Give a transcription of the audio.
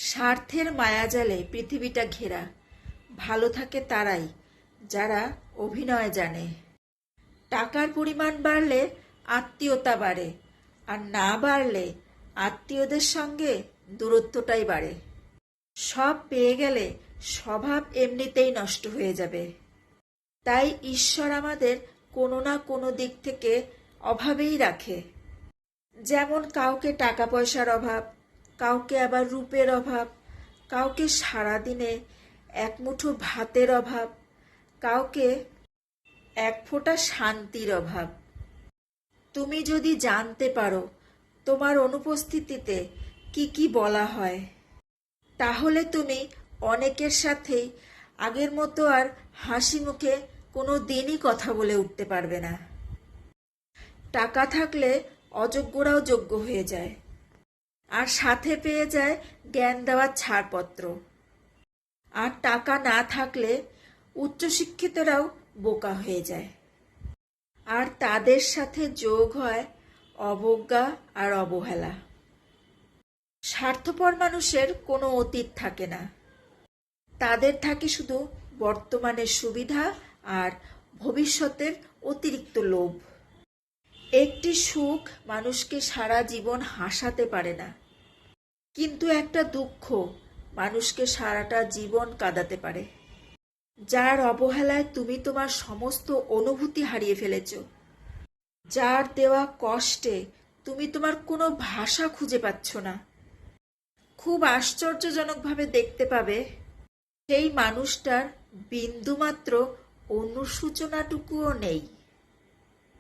স্বার্থের মায়াজালে পৃথিবীটা ঘেরা। ভালো থাকে তারাই যারা অভিনয় জানে। টাকার পরিমাণ বাড়লে আত্মীয়তা বাড়ে, আর না বাড়লে আত্মীয়দের সঙ্গে দূরত্বটাই বাড়ে। সব পেয়ে গেলে স্বভাব এমনিতেই নষ্ট হয়ে যাবে। তাই ঈশ্বর আমাদের কোনো না কোনো দিক থেকে অভাবেই রাখে। যেমন কাউকে টাকা পয়সার অভাব, কাউকে আবার রূপের অভাব, কাউকে সারাদিনে এক মুঠো ভাতের অভাব, কাউকে এক ফোঁটা শান্তির অভাব। তুমি যদি জানতে পারো তোমার অনুপস্থিতিতে কি কি বলা হয়, তাহলে তুমি অনেকের সাথেই আগের মতো আর হাসি মুখে কোনো দিনই কথা বলে উঠতে পারবে না। টাকা থাকলে অযোগ্যরাও যোগ্য হয়ে যায়, আর সাথে পেয়ে যায় জ্ঞান দেওয়ার ছাড়পত্র। আর টাকা না থাকলে উচ্চশিক্ষিতরাও বোকা হয়ে যায়, আর তাদের সাথে যোগ হয় অবজ্ঞা আর অবহেলা। স্বার্থপর মানুষের কোনো অতীত থাকে না, তাদের থাকে শুধু বর্তমানের সুবিধা আর ভবিষ্যতের অতিরিক্ত লোভ। একটি সুখ মানুষকে সারা জীবন হাসাতে পারে না, কিন্তু একটা দুঃখ মানুষকে সারাটা জীবন কাঁদাতে পারে। যার অবহেলায় তুমি তোমার সমস্ত অনুভূতি হারিয়ে ফেলেছ, যার দেওয়া কষ্টে তুমি তোমার কোনো ভাষা খুঁজে পাচ্ছ না, খুব আশ্চর্যজনকভাবে দেখতে পাবে সেই মানুষটার বিন্দুমাত্র অনুশোচনাটুকুও নেই।